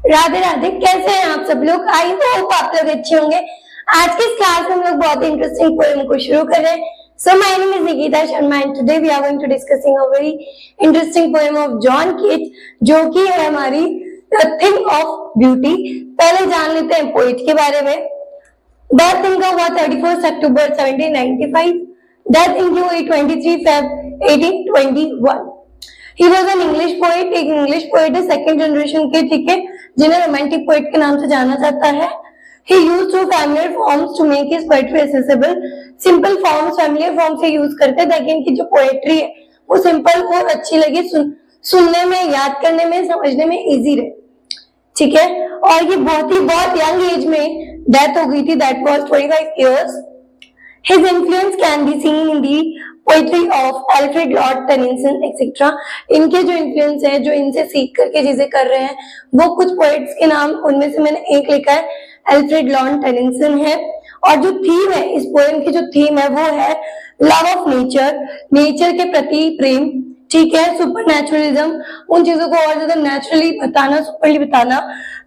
राधे राधे। कैसे हैं आप सब लोग? आई होप आप लोग अच्छे होंगे। आज के इस क्लास में हम लोग बहुत इंटरेस्टिंग पोएम को शुरू कर रहे हैं। So my name is Nikita Sharma and today we are going to discussing a very interesting poem of John Keats, जो कि है हमारी द थिंग ऑफ ब्यूटी। पहले जान लेते हैं पोइट के बारे में। बर्थ इनका हुआ 31 अक्टूबर 1795, डेथ इनकी हुई 23 Feb 1821। He was an English poet, एक इंग्लिश पोएट है, सेकंड जनरेशन के, ठीक है, जिन्हें रोमांटिक पोएट के नाम से जाना जाता है। He used two familiar forms to make his poetry accessible. Simple forms, familiar form से यूज करते हैं ताकि इनकी जो पोएट्री है वो सिंपल और अच्छी लगे, सुनने में, याद करने में, समझने में इजी रहे, ठीक है। और ये बहुत यंग एज में डेथ हो गई थी, that was 25 years. His influence can be seen in the poetry of Alfred Lord Tennyson etc. इनके जो इन्फ्लुएंस है, जो इनसे सीख करके चीजें कर रहे हैं, वो कुछ पोएट्स के नाम, उनमें से मैंने एक लिखा है, एल्फ्रेड लॉर्ड टेनिसन है। और जो थीम है इस पोएम की, जो थीम है वो है लव ऑफ नेचर, नेचर के प्रति प्रेम, ठीक है। सुपर नेचुरलिज्म, उन चीजों को और ज्यादा नेचुरली बताना, सुपरली बताना,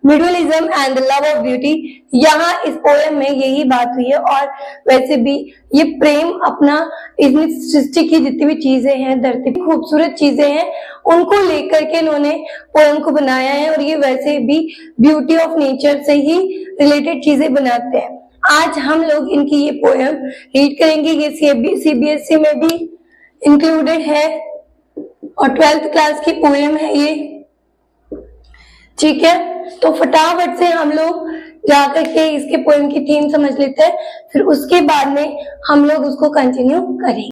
medievalism and the love of beauty. यहाँ इस पोएम में यही बात हुई है। और वैसे भी ये प्रेम अपना, इसमें सृष्टि की जितनी भी चीजें हैं, धरती की खूबसूरत चीजें हैं, उनको लेकर के इन्होंने पोएम को बनाया है। और ये वैसे भी ब्यूटी ऑफ नेचर से ही रिलेटेड चीजें बनाते हैं। आज हम लोग इनकी ये पोएम रीड करेंगे। ये CBSE में भी इंक्लूडेड है और 12th क्लास की पोएम है ये, ठीक है। तो फटाफट से हम लोग जाकर के इसके पोएम की थीम समझ लेते हैं, फिर उसके बाद में हम लोग उसको कंटिन्यू करेंगे।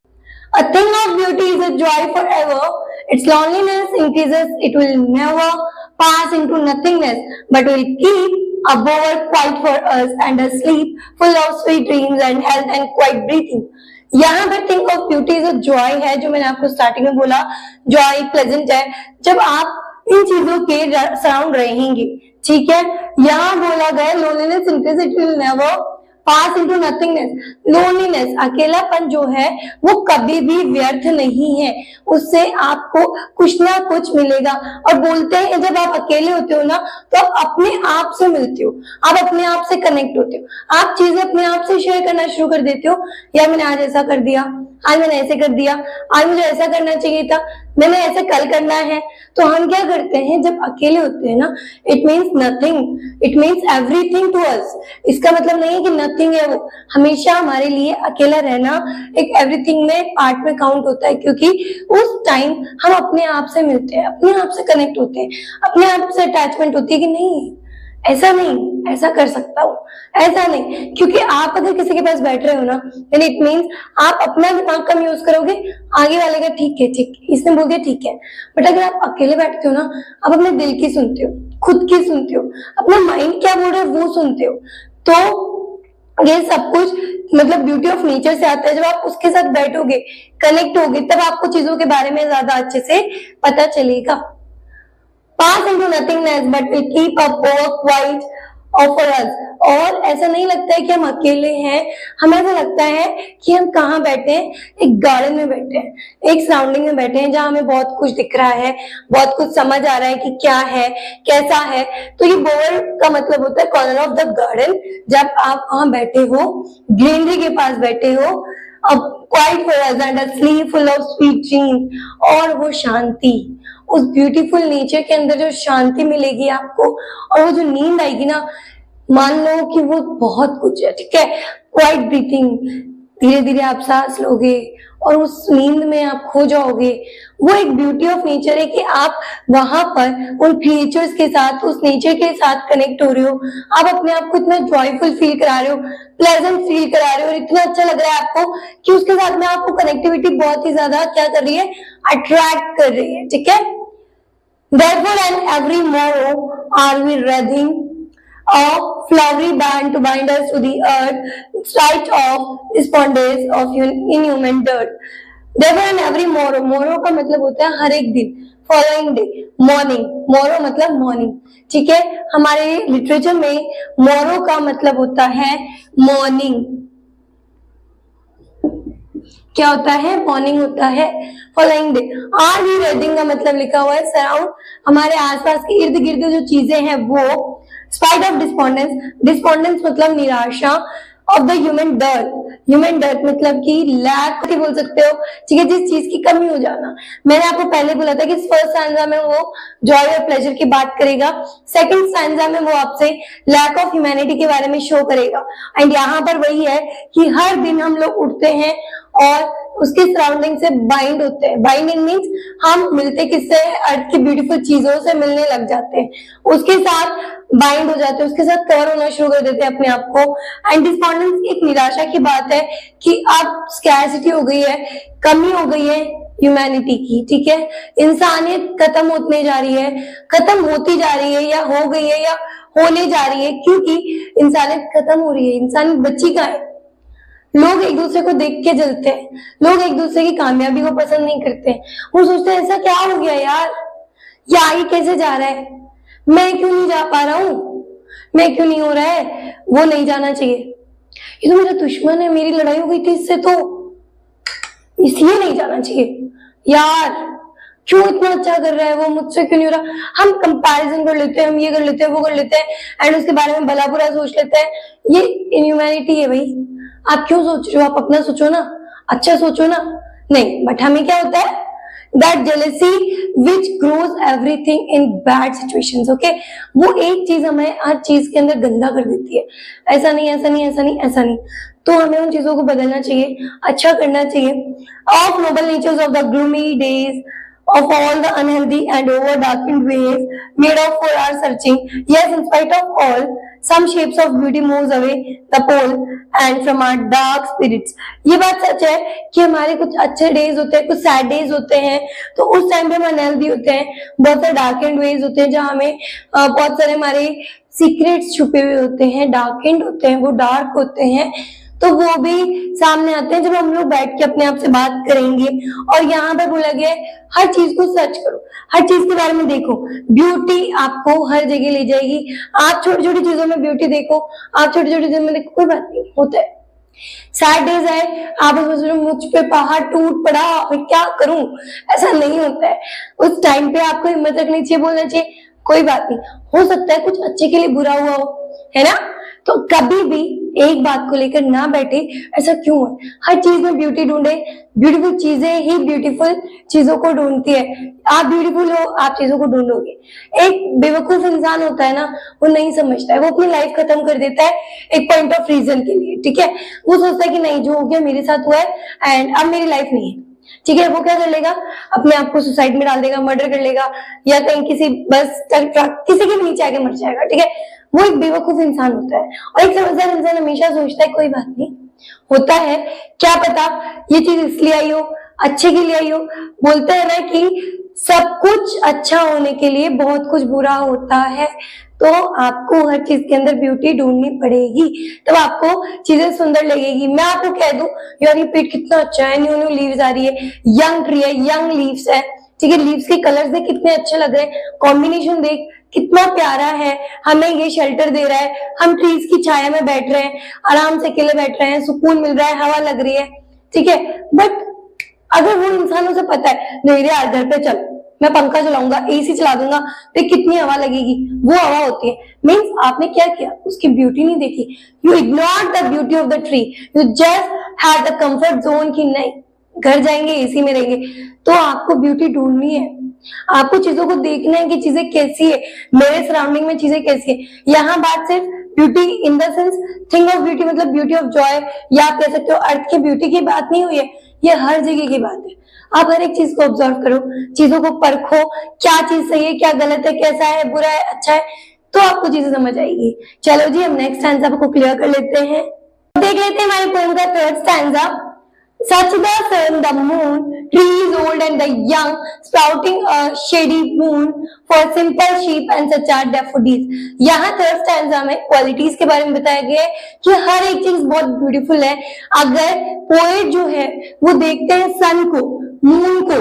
A thing of beauty is a joy forever. Its loneliness increases, it will never pass into nothingness, but will keep a bower quiet for us and a sleep full of sweet dreams and health and quiet breathing. यहाँ पर think of beauty is a joy है, जो मैंने आपको starting में बोला, Joy pleasant है जब आप इन चीजों के सराउंड रहेंगे, ठीक है। यहाँ बोला गया loneliness increase, it will never pass into nothingness. Loneliness, अकेलापन जो है वो कभी भी व्यर्थ नहीं है, उससे आपको कुछ ना कुछ मिलेगा। और बोलते हैं जब आप अकेले होते हो ना, तो आप अपने आप से मिलते हो, आप अपने आप से कनेक्ट होते हो, आप चीजें अपने आप से शेयर करना शुरू कर देते हो। यार मैंने आज ऐसा कर दिया, आज मैंने ऐसे कर दिया, आज मुझे ऐसा करना चाहिए था, मैंने ऐसे कल करना है। तो हम क्या करते हैं जब अकेले होते हैं ना, it means nothing, it means everything to us. इसका मतलब नहीं है कि नथिंग है वो, हमेशा हमारे लिए अकेला रहना एक एवरीथिंग में पार्ट में काउंट होता है, क्योंकि उस टाइम हम अपने आप से मिलते हैं, अपने आप से कनेक्ट होते हैं, अपने आप से अटैचमेंट होती है कि नहीं ऐसा नहीं, ऐसा कर सकता हूँ, ऐसा नहीं। क्योंकि आप अगर किसी के पास बैठ रहे हो ना, then it means आप अपना दिमाग कम यूज करोगे, आगे वाले का ठीक है, ठीक, इसने बोल दिया ठीक है। बट अगर आप अकेले बैठते हो ना, आप अपने दिल की सुनते हो, खुद की सुनते हो, अपना माइंड क्या बोल रहा है वो सुनते हो। तो ये सब कुछ मतलब ब्यूटी ऑफ नेचर से आता है। जब आप उसके साथ बैठोगे, कनेक्ट होगे, तब आपको चीजों के बारे में ज्यादा अच्छे से पता चलेगा। Pass into nothingness, but we keep a bower quiet for us. और ऐसा नहीं लगता है कि हम अकेले हैं, हमें ऐसा लगता है कि हम कहाँ बैठे हैं, एक गार्डन में बैठे हैं, एक सराउंडिंग में बैठे हैं, जहाँ हमें बहुत कुछ दिख रहा है, बहुत कुछ समझ आ रहा है कि क्या है, कैसा है। तो ये बोवर का मतलब होता है कॉर्नर ऑफ द गार्डन, जब आप वहां बैठे हो, ग्रीनरी के पास बैठे हो, अब quiet for us and a slip full of sweet dreams. और वो शांति, उस ब्यूटीफुल नेचर के अंदर जो शांति मिलेगी आपको, और वो जो नींद आएगी ना, मान लो कि वो बहुत कुछ है, ठीक है। क्वाइट ब्रीथिंग, धीरे धीरे आप सांस लोगे और उस नींद में आप खो जाओगे। वो एक ब्यूटी ऑफ नेचर है कि आप वहां पर उन क्रिएचर्स के साथ, उस नेचर के साथ कनेक्ट हो रहे हो, आप अपने आप को इतना जॉयफुल फील करा रहे हो, प्लेजेंट फील करा रहे हो, और इतना अच्छा लग रहा है आपको कि उसके साथ में आपको कनेक्टिविटी बहुत ही ज्यादा क्या कर रही है, अट्रैक्ट कर रही है, ठीक है। Therefore, and every morrow are we wreathing a flowery band to bind us to the earth, sight of despondence of inhuman dirt. Therefore, and every morrow, morrow का मतलब होता है हर एक दिन, following day, morning, morrow मतलब morning, ठीक है। हमारे लिटरेचर में morrow का मतलब होता है morning, क्या होता है, मॉर्निंग होता है। Following day, are we wreathing का मतलब लिखा हुआ है सराउंड, हमारे आसपास के इर्द गिर्द जो चीजें हैं वो। स्पाइट ऑफ डिस्पोंडेंस, डिस्पोंडेंस मतलब निराशा। Of the human dearth, human dearth मतलब कि लैक भी बोल सकते हो, ठीक है, जिस चीज की कमी हो जाना। मैंने आपको पहले बोला था कि फर्स्ट स्टैंजा में वो जॉय और प्लेजर की बात करेगा, सेकंड स्टैंजा में वो आपसे लैक ऑफ ह्यूमैनिटी के बारे में शो करेगा। एंड यहाँ पर वही है कि हर दिन हम लोग उठते हैं और उसके सराउंडिंग से बाइंड होते हैं। बाइंडिंग मीन्स हम मिलते किससे, अर्थ की ब्यूटीफुल चीजों से मिलने लग जाते हैं, उसके साथ बाइंड हो जाते हैं, उसके साथ कवर होना शुरू कर देते हैं अपने आप को। एंड डिस्पोंडेंस एक निराशा की बात है कि अब स्कैर्सिटी हो गई है, कमी हो गई है ह्यूमैनिटी की, ठीक है, इंसानियत खत्म होने जा रही है, खत्म होती जा रही है, या हो गई है या होने जा रही है, क्योंकि इंसानियत खत्म हो रही है, इंसानियत बची कहाँ है। लोग एक दूसरे को देख के जलते हैं, लोग एक दूसरे की कामयाबी को पसंद नहीं करते, वो सोचते हैं ऐसा क्या हो गया यार, ये कैसे जा रहा है, मैं क्यों नहीं जा पा रहा हूं, मैं क्यों नहीं हो रहा है, वो नहीं जाना चाहिए, ये तो मेरा दुश्मन है, मेरी लड़ाई हो गई थी इससे, तो इसलिए नहीं जाना चाहिए यार, क्यों इतना अच्छा कर रहा है वो, मुझसे क्यों नहीं हो रहा। हम कंपैरिजन कर लेते हैं, हम ये कर लेते हैं, वो कर लेते हैं, एंड उसके बारे में भला बुरा सोच लेते हैं। ये इनह्यूमैनिटी है भाई, आप क्यों सोच रहे हो, आप अपना सोचो ना, अच्छा सोचो ना। नहीं, बट हमें क्या होता है, that jealousy which grows everything in bad situations, okay, वो एक चीज हमें हर चीज के अंदर गंदा कर देती है, ऐसा नहीं, ऐसा नहीं, ऐसा नहीं, ऐसा नहीं, तो हमें उन चीजों को बदलना चाहिए, अच्छा करना चाहिए। Of noble natures of the gloomy days, of all the unhealthy and over darkened ways made up for our searching, yes, in spite of all, some shapes of beauty moves away the pole and from our dark spirits। ये बात सच है कि हमारे कुछ अच्छे days होते हैं, कुछ सैड डेज होते हैं, तो उस टाइम पे हम अनहेल्दी होते हैं, बहुत सारे डार्क एंड वेज होते हैं जहाँ हमें बहुत सारे हमारे सीक्रेट्स छुपे हुए होते हैं, डार्क एंड होते हैं, वो डार्क होते हैं, तो वो भी सामने आते हैं जब हम लोग बैठ के अपने आप से बात करेंगे। और यहाँ पे बोला गया है हर चीज को सर्च करो, हर चीज के बारे में देखो, ब्यूटी आपको हर जगह ले जाएगी। आप छोटी छोटी चीजों में ब्यूटी देखो, आप छोटी छोटी चीजों में देखो, कोई बात नहीं, होता है। सैड डेज आए, आप मुझ पे पहाड़ टूट पड़ा, मैं क्या करूं, ऐसा नहीं होता है। उस टाइम पे आपको हिम्मत रखनी चाहिए, बोलना चाहिए कोई बात नहीं, हो सकता है कुछ अच्छे के लिए बुरा हुआ हो, है ना। तो कभी भी एक बात को लेकर ना बैठे, ऐसा क्यों है, हर चीज में ब्यूटी ढूंढे, ब्यूटीफुल चीजें ही ब्यूटीफुल चीजों को ढूंढती है। आप ब्यूटीफुल हो, आप चीजों को ढूंढोगे। एक बेवकूफ इंसान होता है ना, वो नहीं समझता है, वो अपनी लाइफ खत्म कर देता है एक पॉइंट ऑफ रीजन के लिए, ठीक है, वो सोचता है कि नहीं, जो हो गया मेरे साथ हुआ है एंड अब मेरी लाइफ नहीं है, ठीक है, वो क्या कर लेगा, अपने आप को सुसाइड में डाल देगा, मर्डर कर लेगा, या कहीं किसी बस ट्रक किसी के भी नीचे आके मर जाएगा, ठीक है। वो एक बेवकूफ इंसान होता है। और एक समझदार इंसान हमेशा सोचता है कोई बात नहीं, होता है, क्या पता ये चीज इसलिए आई हो, अच्छे के लिए आई हो। बोलते हैं ना कि सब कुछ अच्छा होने के लिए बहुत कुछ बुरा होता है, तो आपको हर चीज के अंदर ब्यूटी ढूंढनी पड़ेगी, तब आपको चीजें सुंदर लगेगी। मैं आपको कह दूं यार ये पेड़ कितना अच्छा है, न्यू न्यू लीव्स आ रही है, यंग ट्री है, यंग लीव्स है, ठीक है, लीव्स के कलर्स देख कितने अच्छे लग रहे हैं, कॉम्बिनेशन देख कितना प्यारा है, हमें ये शेल्टर दे रहा है, हम ट्रीज की छाया में बैठ रहे हैं, आराम से अकेले बैठ रहे हैं, सुकून मिल रहा है, हवा लग रही है, ठीक है। बट अगर वो इंसानों से पता है नहीं रे यार घर पे चल, मैं पंखा चलाऊंगा, एसी चला दूंगा, तो कितनी हवा लगेगी, वो हवा होती है। मीन्स आपने क्या किया, उसकी ब्यूटी नहीं देखी, you ignore the beauty of the tree, you just had the comfort zone की नहीं घर जाएंगे एसी में रहेंगे। तो आपको ब्यूटी ढूंढनी है, आपको चीजों को देखना है कि चीजें कैसी है, मेरे सराउंडिंग में चीजें कैसी है। यहाँ बात सिर्फ beauty in the sense thing of beauty मतलब ब्यूटी ऑफ जॉय, या आप कह सकते हो अर्थ की ब्यूटी की बात नहीं हुई है, ये हर जगह की बात है। आप हर एक चीज को ऑब्जर्व करो, चीजों को परखो, क्या चीज सही है, क्या गलत है, कैसा है, बुरा है, अच्छा है, तो आपको चीजें समझ आएगी। चलो जी, हम नेक्स्ट स्टैंजा को क्लियर कर लेते हैं, देख लेते हैं हमारे पोएम का third stanza. Such the sun, the moon, trees old and the young, sprouting a shady moon for simple sheep and such are daffodils। यहाँ थर्ड स्टैंजा में क्वालिटीज के बारे में बताया गया है कि हर एक चीज बहुत ब्यूटीफुल है। अगर पोएट जो है वो देखते हैं सन को, मून को,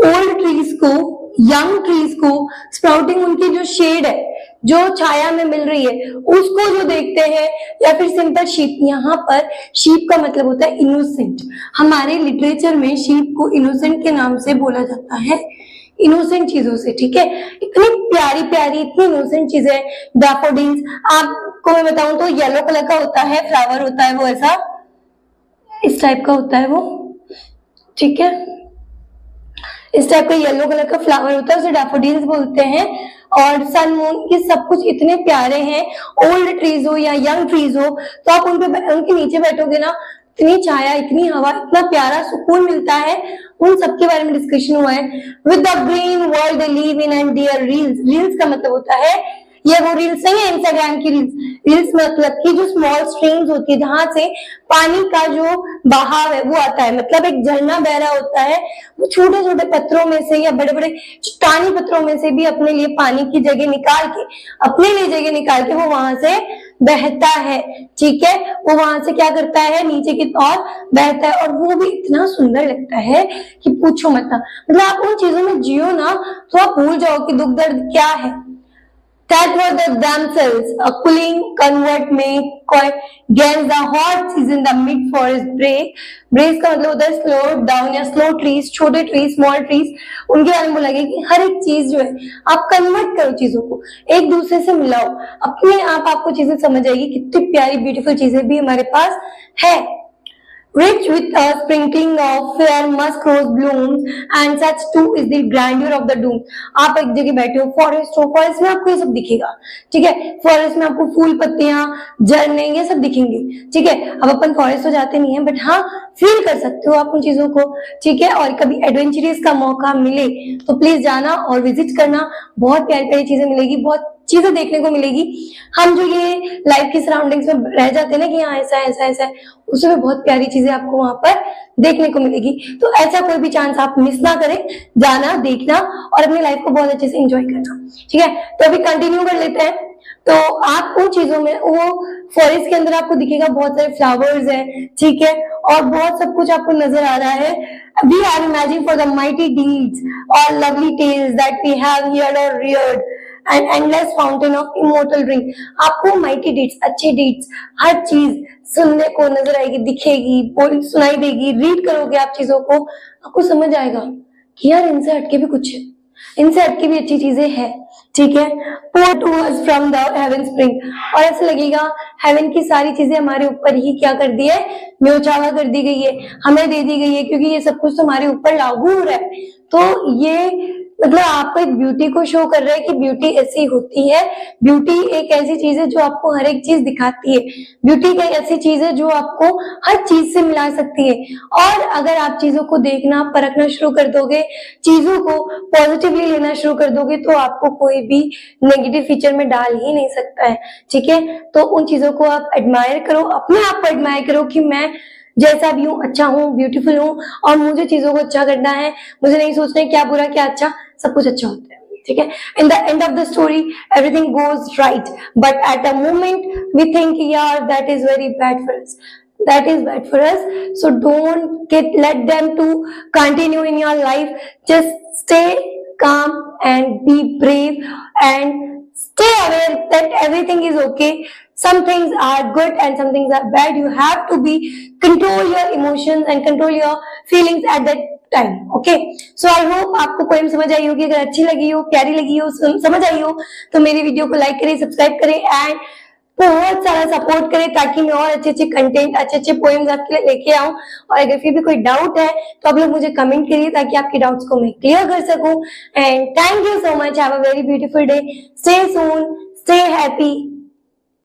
ओल्ड ट्रीज को, यंग ट्रीज को, स्प्राउटिंग उनकी जो शेड है, जो छाया में मिल रही है उसको जो देखते हैं, या फिर सिंपल शीप। यहाँ पर शीप का मतलब होता है इनोसेंट। हमारे लिटरेचर में शीप को इनोसेंट के नाम से बोला जाता है, इनोसेंट चीजों से, ठीक है। इतनी प्यारी प्यारी, इतनी इनोसेंट चीजें। डैफोडिल्स, आपको मैं बताऊं तो येलो कलर का होता है, फ्लावर होता है वो ऐसा, इस टाइप का होता है वो, ठीक है। इस टाइप का येलो कलर का फ्लावर होता है, उसे डैफोडिल्स बोलते हैं। और सन मून, ये सब कुछ इतने प्यारे हैं। ओल्ड ट्रीज हो या यंग ट्रीज हो, तो आप उनके नीचे बैठोगे ना, इतनी छाया, इतनी हवा, इतना प्यारा सुकून मिलता है। उन सबके बारे में डिस्कशन हुआ है। With the green world they live in and their rills. Rills का मतलब होता है, ये वो रील्स नहीं है इंस्टाग्राम की रील्स। रील्स मतलब कि जो स्मॉल स्ट्रीम्स होती है, जहां से पानी का जो बहाव है वो आता है, मतलब एक झरना बह रहा होता है, वो छोटे छोटे पत्थरों में से या बड़े बड़े चट्टानी पत्थरों में से भी अपने लिए पानी की जगह निकाल के, अपने लिए जगह निकाल के वो वहां से बहता है, ठीक है। वो वहां से क्या करता है, नीचे की ओर बहता है, और वो भी इतना सुंदर लगता है कि पूछो मत। मतलब आप उन चीजों में जियो ना, तो आप भूल जाओ कि दुख दर्द क्या है। That were the themselves, a cooling convert में against the hot season, the mid forest break. Break का मतलब होता है slow down या slow trees, छोटे trees, small trees, उनके बारे में बोला गया कि हर एक चीज जो है आप कन्वर्ट करो, चीजों को एक दूसरे से मिलाओ, अपने आप आपको चीजें समझ आएगी, कितनी प्यारी ब्यूटीफुल चीजें भी हमारे पास है। Rich with a sprinkling of fair musk rose blooms, and such too is the grandeur of the doom. आप एक जगह बैठे हो, फॉरेस्ट हो, फॉरेस्ट में आपको ये सब दिखेगा, ठीक है। फॉरेस्ट में आपको फूल, पत्तियां, झरने, ये सब दिखेंगे, ठीक है। अब अपन फॉरेस्ट तो जाते नहीं है, बट हाँ फील कर सकते हो आप उन चीजों को, ठीक है। और कभी एडवेंचरस का मौका मिले तो प्लीज जाना और विजिट करना, बहुत प्यारी प्यारी चीजें मिलेगी, बहुत चीजें देखने को मिलेगी। हम जो ये लाइफ की सराउंडिंग्स में रह जाते हैं ना कि हाँ ऐसा ऐसा ऐसा है, उसमें बहुत प्यारी चीजें आपको वहां पर देखने को मिलेगी। तो ऐसा कोई भी चांस आप मिस ना करें, जाना, देखना और अपनी लाइफ को बहुत अच्छे से एंजॉय करना, ठीक है। तो अभी कंटिन्यू कर लेते हैं। तो आप उन चीजों में, वो फॉरेस्ट के अंदर आपको दिखेगा बहुत सारे फ्लावर्स है, ठीक है, और बहुत सब कुछ आपको नजर आ रहा है। We are imagine for the mighty deeds all lovely tales that we have heard or read and endless fountain of immortal drink. आपको माइटी डीड्स, अच्छी डीड्स, हर चीज सुनने को नजर आएगी, दिखेगी, बोल सुनाई देगी। रीड करोगे आप चीजों को, आपको समझ आएगा कि यार इनसे हटके भी कुछ है, इनसे हटके भी अच्छी चीजें हैं, ठीक है। pour to us from the heaven spring, और ऐसा लगेगा हेवन की सारी चीजें हमारे ऊपर ही क्या कर दी है, न्योछावर कर दी गई है, हमें दे दी गई है, क्योंकि ये सब कुछ हमारे ऊपर लागू हो रहा है। तो ये मतलब आपको एक ब्यूटी को शो कर रहा है कि ब्यूटी ऐसी होती है। ब्यूटी एक ऐसी चीज है जो आपको हर एक चीज दिखाती है। ब्यूटी एक ऐसी चीज है जो आपको हर चीज से मिला सकती है। और अगर आप चीजों को देखना, परखना शुरू कर दोगे, चीजों को पॉजिटिवली लेना शुरू कर दोगे, तो आपको कोई भी नेगेटिव फीचर में डाल ही नहीं सकता है, ठीक है। तो उन चीजों को आप एडमायर करो, अपने आप को एडमायर करो कि मैं जैसा भी हूँ, अच्छा हूँ, ब्यूटीफुल हूँ, और मुझे चीजों को अच्छा करना है। मुझे नहीं सोचना है क्या बुरा क्या अच्छा, सब कुछ अच्छा होता है, ठीक है। In the end of the story everything goes right, but at the moment we think यार that is very bad for us, that is bad for us. So don't let them to continue in your life. Just stay calm and be brave and stay aware that everything is okay. Some things are good and some things are bad. You have to be control your emotions and control your feelings at that time. Okay. So I hope आपको poem समझ आई होगी। अगर अच्छी लगी हो, प्यारी लगी हो, समझ आई हो, तो मेरी वीडियो को लाइक करें, सब्सक्राइब करें एंड बहुत सारा सपोर्ट करें, ताकि मैं और अच्छे अच्छे कंटेंट, अच्छे अच्छे पोएम्स आपके लिए लेके आऊं। और अगर फिर भी कोई डाउट है तो आप लोग मुझे कमेंट करिए, ताकि आपके डाउट्स को मैं क्लियर कर सकूं। And thank you so much, have a very beautiful day, stay soon, stay happy.